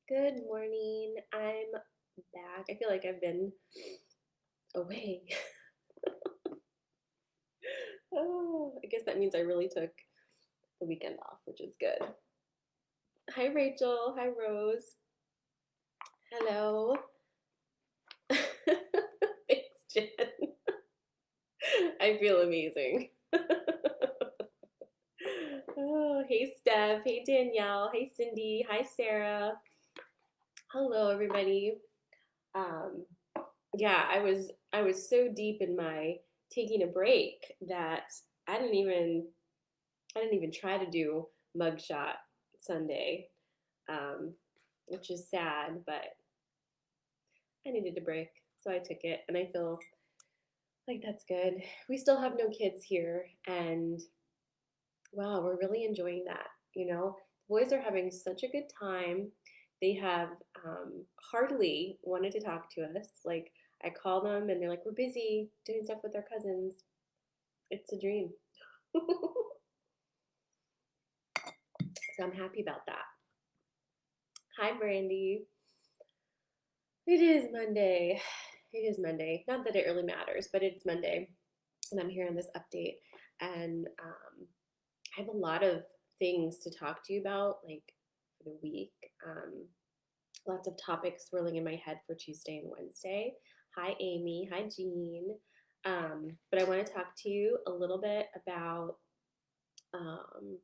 Good morning. I'm back. I feel like I've been away. Oh, I guess that means I really took the weekend off, which is good. Hi, Rachel. Hi, Rose. Hello. Thanks, Jen. I feel amazing. Oh, hey, Steph. Hey, Danielle. Hey, Cindy. Hi, Sarah. Hello, everybody. Um, yeah, I was so deep in my taking a break that I didn't even I didn't even try to do mugshot Sunday, um, which is sad, but I needed a break, so I took it, and I feel like that's good. We still have no kids here, and wow, we're really enjoying that. The boys are having such a good time. They have heartily wanted to talk to us. Like I call them, and they're like, "We're busy doing stuff with our cousins." It's a dream. So I'm happy about that. Hi, Brandy. It is Monday. It is Monday. Not that it really matters, but it's Monday, and I'm here on this update. And I have a lot of things to talk to you about, like for the week. Lots of topics swirling in my head for Tuesday and Wednesday. Hi, Amy. Hi, Jean. But I want to talk to you a little bit about. Um,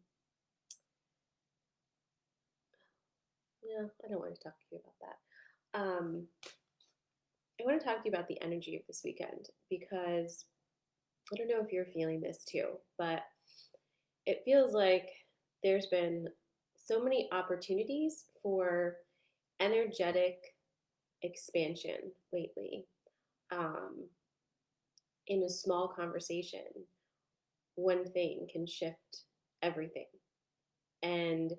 yeah, I don't want to talk to you about that. I want to talk to you about the energy of this weekend because I don't know if you're feeling this too, but it feels like there's been so many opportunities for energetic expansion lately. Um, in a small conversation, one thing can shift everything. And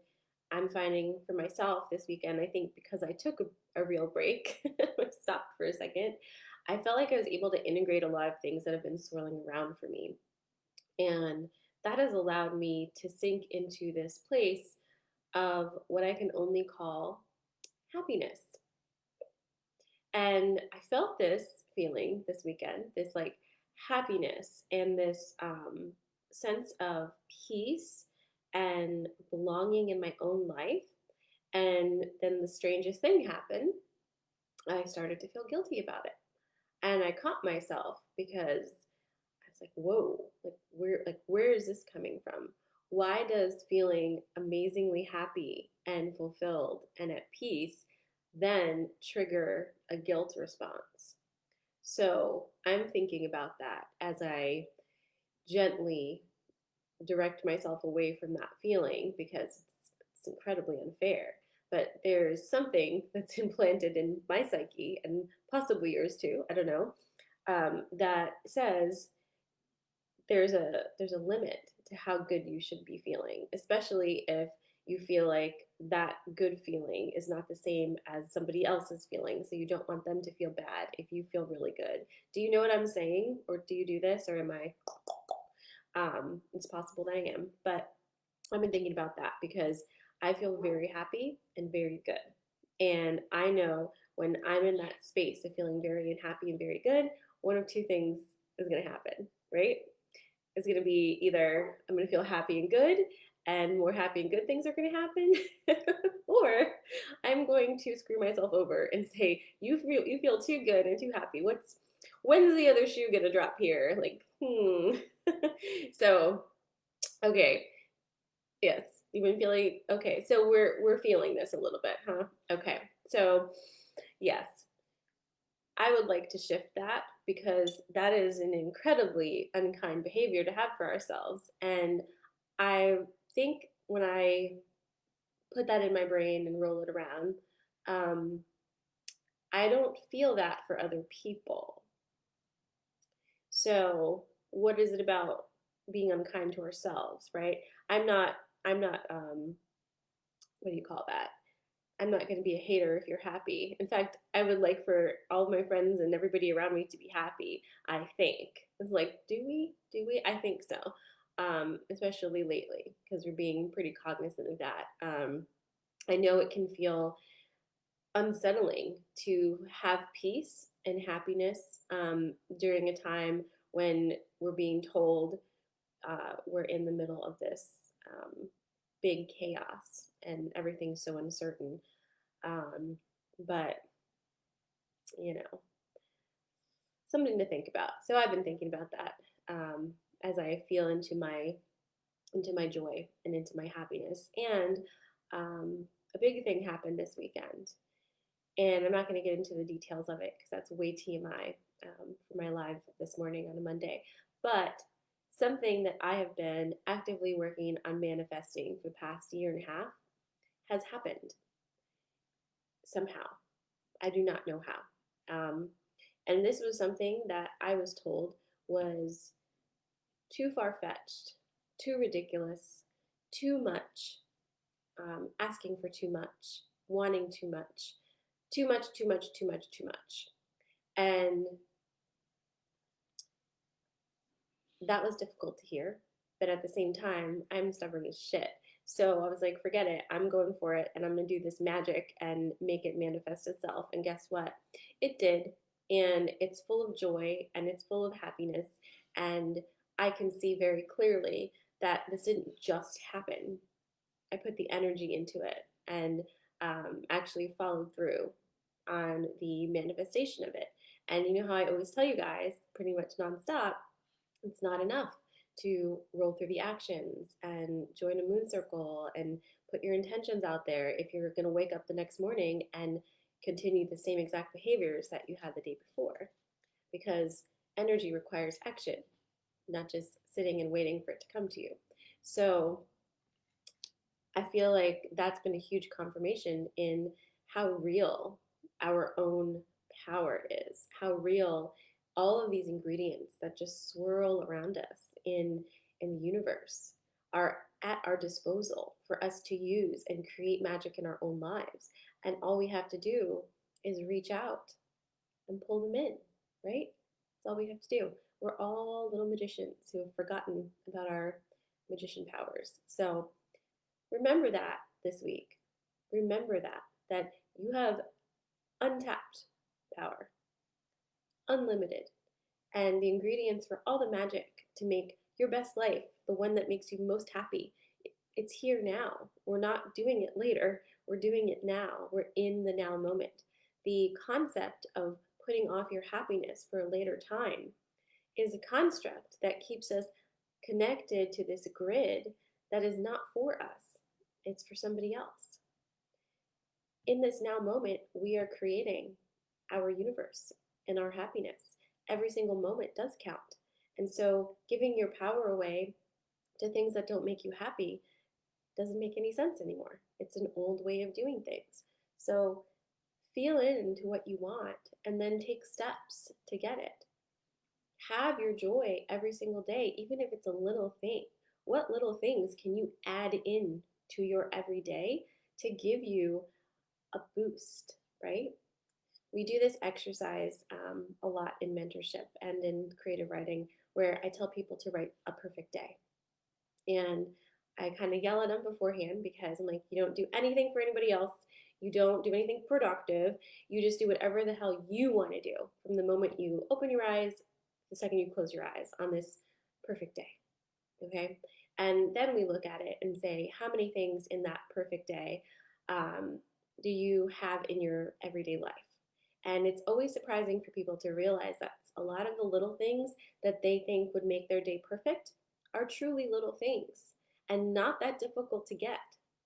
I'm finding for myself this weekend, I think because I took a real break, I stopped for a second, I felt like I was able to integrate a lot of things that have been swirling around for me. And that has allowed me to sink into this place of what I can only call happiness. And I felt this feeling this weekend, this like happiness and this sense of peace and belonging in my own life. And then the strangest thing happened. I started to feel guilty about it. And I caught myself because I was like, whoa, where is this coming from? Why does feeling amazingly happy and fulfilled and at peace then trigger a guilt response? So I'm thinking about that as I gently direct myself away from that feeling because it's incredibly unfair. But there's something that's implanted in my psyche and possibly yours too, I don't know, that says there's a limit to how good you should be feeling, especially if you feel like that good feeling is not the same as somebody else's feeling. So you don't want them to feel bad if you feel really good. Do you know what I'm saying? Or do you do this? Or am I? It's possible that I am. But I've been thinking about that because I feel very happy and very good. And I know when I'm in that space of feeling very happy and very good, one of two things is going to happen, right? Is going to be either I'm going to feel happy and good, and more happy and good things are going to happen, or I'm going to screw myself over and say you feel too good and too happy. When's the other shoe going to drop here? So okay, yes, you've been feeling okay. So we're feeling this a little bit, huh? Okay, so yes, I would like to shift that because that is an incredibly unkind behavior to have for ourselves. And I think when I put that in my brain and roll it around, um, I don't feel that for other people. So what is it about being unkind to ourselves, right? I'm not. I'm not. What do you call that? I'm not going to be a hater if you're happy. In fact, I would like for all of my friends and everybody around me to be happy. I think it's like, do we? Do we? I think so. Especially lately because we're being pretty cognizant of that. I know it can feel unsettling to have peace and happiness during a time when we're being told we're in the middle of this big chaos and everything's so uncertain. Um, but, you know, something to think about. So I've been thinking about that as I feel into my joy and into my happiness. And a big thing happened this weekend. And I'm not going to get into the details of it because that's way TMI for my live this morning on a Monday. But something that I have been actively working on manifesting for the past year and a half has happened somehow. I do not know how. And this was something that I was told was too far fetched, too ridiculous, too much, asking for too much, wanting too much, too much, too much, too much, too much. And that was difficult to hear. But at the same time, I'm stubborn as shit. So I was like, forget it. I'm going for it. And I'm going to do this magic and make it manifest itself. And guess what? It did. And it's full of joy and it's full of happiness. And I can see very clearly that this didn't just happen. I put the energy into it and actually followed through on the manifestation of it. And you know how I always tell you guys, pretty much nonstop, it's not enough to roll through the actions and join a moon circle and put your intentions out there if you're going to wake up the next morning and continue the same exact behaviors that you had the day before. Because energy requires action, not just sitting and waiting for it to come to you. So I feel like that's been a huge confirmation in how real our own power is, how real all of these ingredients that just swirl around us in the universe are at our disposal for us to use and create magic in our own lives. And all we have to do is reach out and pull them in, right? That's all we have to do. We're all little magicians who have forgotten about our magician powers. So remember that this week. Remember that you have untapped power, unlimited, and the ingredients for all the magic to make your best life, the one that makes you most happy, it's here now. We're not doing it later. We're doing it now. We're in the now moment. The concept of putting off your happiness for a later time is a construct that keeps us connected to this grid that is not for us. It's for somebody else. In this now moment, we are creating our universe and our happiness. Every single moment does count. And so giving your power away to things that don't make you happy doesn't make any sense anymore. It's an old way of doing things. So feel into what you want and then take steps to get it. Have your joy every single day, even if it's a little thing. What little things can you add in to your everyday to give you a boost, right? We do this exercise a lot in mentorship and in creative writing where I tell people to write a perfect day. And I kind of yell at them beforehand because I'm like, you don't do anything for anybody else. You don't do anything productive. You just do whatever the hell you want to do from the moment you open your eyes, the second you close your eyes on this perfect day. Okay? And then we look at it and say, how many things in that perfect day do you have in your everyday life? And it's always surprising for people to realize that a lot of the little things that they think would make their day perfect are truly little things and not that difficult to get,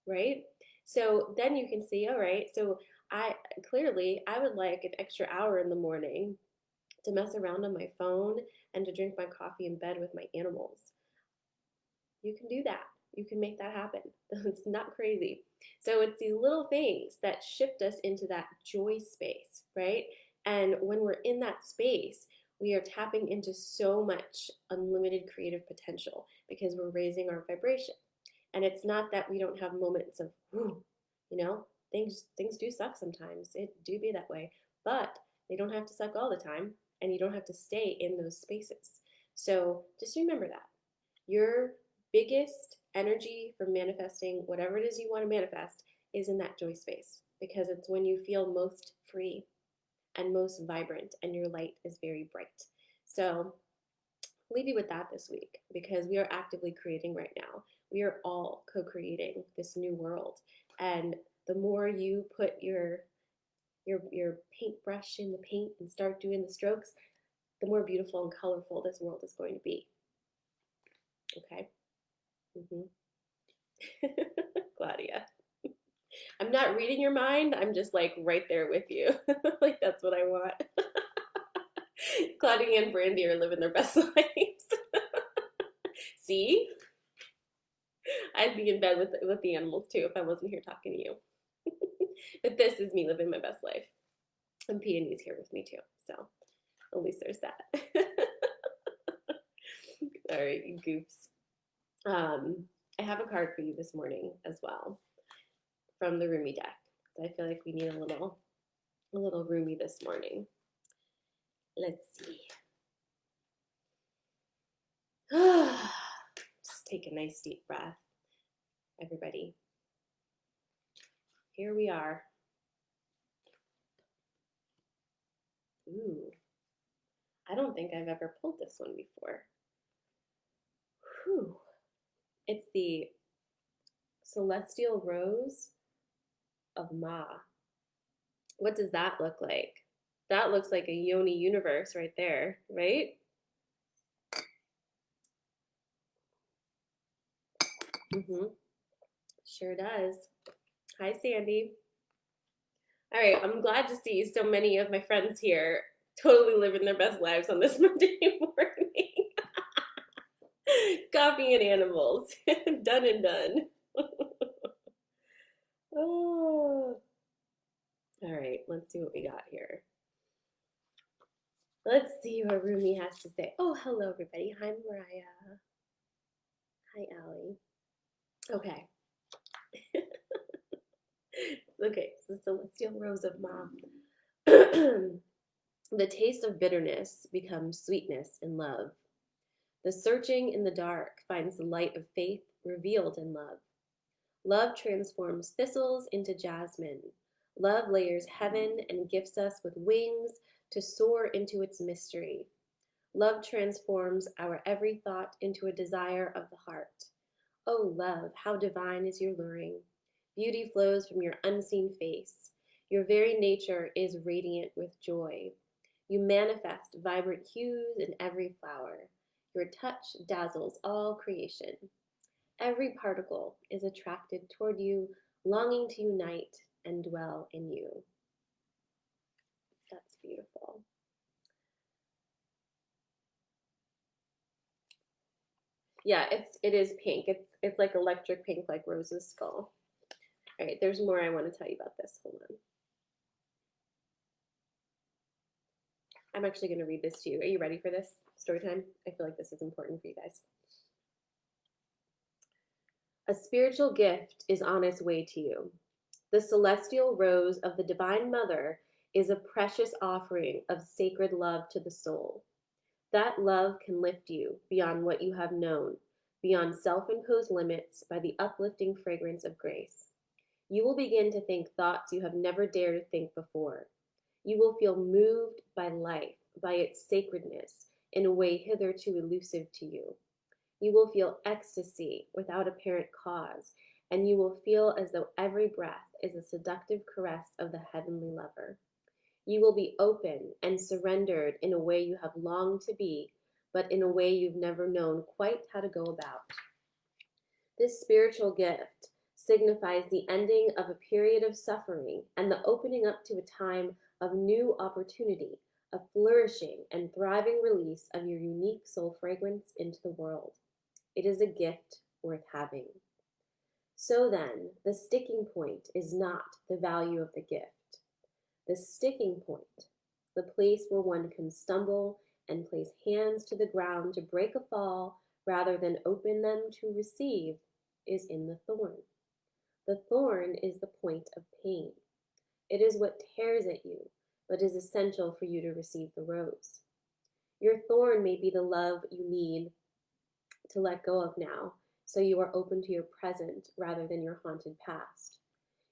right? So then you can see, all right, so I would like an extra hour in the morning to mess around on my phone and to drink my coffee in bed with my animals. You can do that. You can make that happen. It's not crazy. So it's these little things that shift us into that joy space, right? And when we're in that space, we are tapping into so much unlimited creative potential because we're raising our vibration. And it's not that we don't have moments of, things do suck sometimes. It do be that way. But they don't have to suck all the time, and you don't have to stay in those spaces. So just remember that. Your biggest energy for manifesting whatever it is you want to manifest is in that joy space. because it's when you feel most free and most vibrant and your light is very bright. So I'll leave you with that this week because we are actively creating right now. We are all co-creating this new world. And the more you put your paintbrush in the paint and start doing the strokes, the more beautiful and colorful this world is going to be. Okay? Claudia. I'm not reading your mind. I'm just like right there with you. Like that's what I want. Claudia and Brandy are living their best lives. See? I'd be in bed with the animals too if I wasn't here talking to you. But this is me living my best life. And Peony's here with me too. So at least there's that. All right, you goofs. I have a card for you this morning as well from the Rumi deck. So I feel like we need a little Rumi this morning. Let's see. Just take a nice deep breath, everybody. Here we are. Ooh, I don't think I've ever pulled this one before. Whew. It's the Celestial Rose of Ma. What does that look like? That looks like a yoni universe right there, right? Sure does. Hi, Sandy. All right, I'm glad to see so many of my friends here totally living their best lives on this Monday morning. Coffee and animals. Done and done. Oh. All right, let's see what we got here. Let's see what Rumi has to say. Oh, hello, everybody. Hi, Mariah. Hi, Allie. Okay. Okay, so Celestial Rose of Ma. The taste of bitterness becomes sweetness in love. The searching in the dark finds the light of faith revealed in love. Love transforms thistles into jasmine. Love layers heaven and gifts us with wings to soar into its mystery. Love transforms our every thought into a desire of the heart. Oh, love, how divine is your luring. Beauty flows from your unseen face. Your very nature is radiant with joy. You manifest vibrant hues in every flower. Your touch dazzles all creation. Every particle is attracted toward you, longing to unite and dwell in you. That's beautiful. Yeah, it is pink. It's like electric pink, like Rose's skull. All right, there's more I want to tell you about this. Hold on. I'm actually going to read this to you. Are you ready for this story time? I feel like this is important for you guys. A spiritual gift is on its way to you. The celestial rose of the Divine Mother is a precious offering of sacred love to the soul. That love can lift you beyond what you have known, beyond self-imposed limits by the uplifting fragrance of grace. You will begin to think thoughts you have never dared to think before. You will feel moved by life, by its sacredness, in a way hitherto elusive to you. You will feel ecstasy without apparent cause, and you will feel as though every breath is a seductive caress of the heavenly lover. You will be open and surrendered in a way you have longed to be, but in a way you've never known quite how to go about. This spiritual gift signifies the ending of a period of suffering and the opening up to a time of new opportunity, a flourishing and thriving release of your unique soul fragrance into the world. It is a gift worth having. So then, the sticking point is not the value of the gift. The sticking point, the place where one can stumble and place hands to the ground to break a fall rather than open them to receive, is in the thorn. The thorn is the point of pain. It is what tears at you, but is essential for you to receive the rose. Your thorn may be the love you need to let go of now, so you are open to your present rather than your haunted past.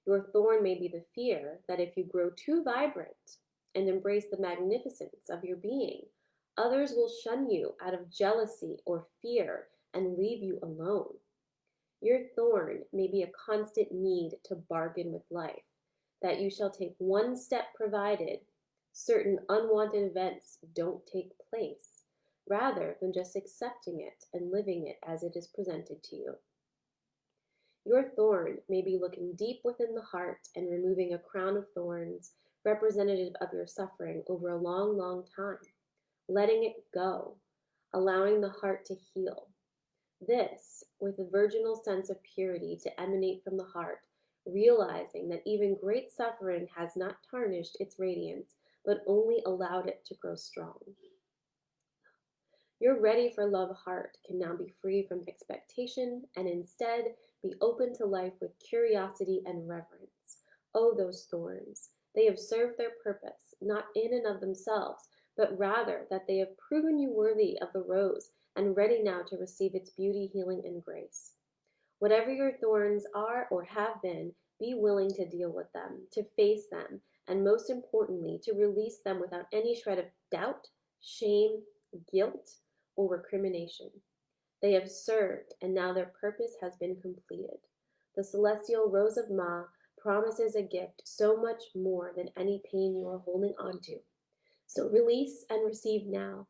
Your thorn may be the fear that if you grow too vibrant and embrace the magnificence of your being, others will shun you out of jealousy or fear and leave you alone. Your thorn may be a constant need to bargain with life, that you shall take one step provided certain unwanted events don't take place, rather than just accepting it and living it as it is presented to you. Your thorn may be looking deep within the heart and removing a crown of thorns representative of your suffering over a long, long time, letting it go, allowing the heart to heal. This, with a virginal sense of purity to emanate from the heart, realizing that even great suffering has not tarnished its radiance, but only allowed it to grow strong. Your ready for love heart can now be free from expectation and instead be open to life with curiosity and reverence. Oh, those thorns! They have served their purpose, not in and of themselves, but rather that they have proven you worthy of the rose and ready now to receive its beauty, healing, and grace. Whatever your thorns are or have been, be willing to deal with them, to face them, and most importantly, to release them without any shred of doubt, shame, guilt, or recrimination. They have served, and now their purpose has been completed. The celestial rose of Ma promises a gift so much more than any pain you are holding on to. So release and receive now.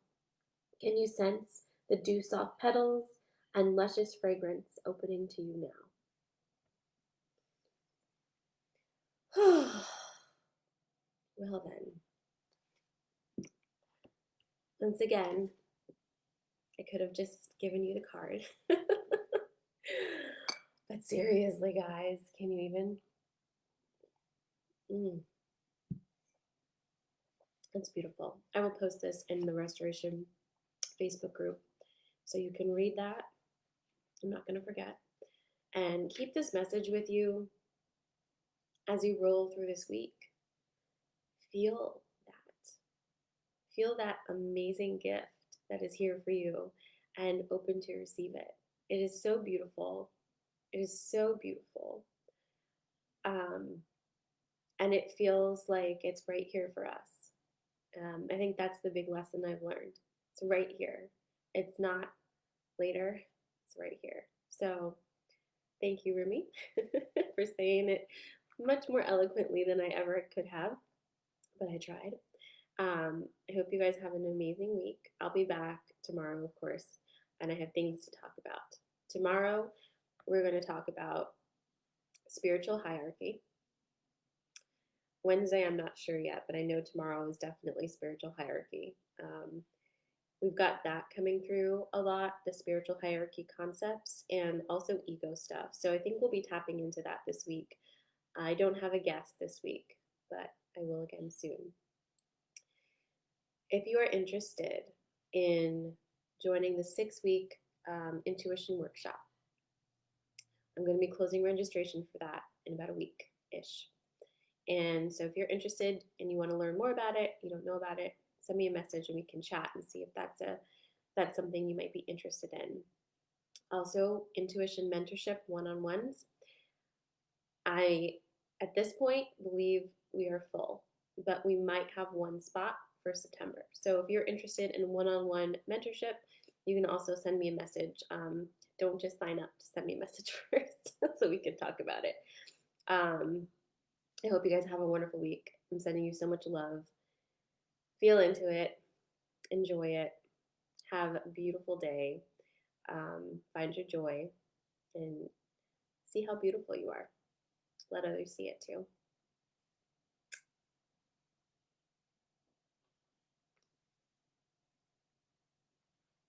Can you sense the dew soft petals and luscious fragrance opening to you now? Well then, once again, I could have just given you the card. But seriously, guys, can you even? It's beautiful. I will post this in the Restoration Facebook group so you can read that. I'm not going to forget. And keep this message with you as you roll through this week. Feel that. Feel that amazing gift that is here for you and open to receive it. It is so beautiful. It is so beautiful. And it feels like it's right here for us. I think that's the big lesson I've learned. It's right here. It's not later. It's right here. So thank you, Rumi, for saying it much more eloquently than I ever could have, but I tried. I hope you guys have an amazing week. I'll be back tomorrow, of course, and I have things to talk about. Tomorrow, we're going to talk about spiritual hierarchy. Wednesday, I'm not sure yet, but I know tomorrow is definitely spiritual hierarchy. We've got that coming through a lot, the spiritual hierarchy concepts, and also ego stuff. So I think we'll be tapping into that this week. I don't have a guest this week, but I will again soon. If you are interested in joining the 6-week intuition workshop, I'm going to be closing registration for that in about a week-ish. And so if you're interested and you want to learn more about it, you don't know about it, send me a message and we can chat and see if that's something you might be interested in. Also, intuition mentorship one-on-ones. I, at this point, believe we are full, but we might have one spot for September. So if you're interested in one-on-one mentorship, you can also send me a message. Don't just sign up, send me a message first so we can talk about it. I hope you guys have a wonderful week. I'm sending you so much love. Feel into it. Enjoy it. Have a beautiful day. Find your joy and see how beautiful you are. Let others see it too.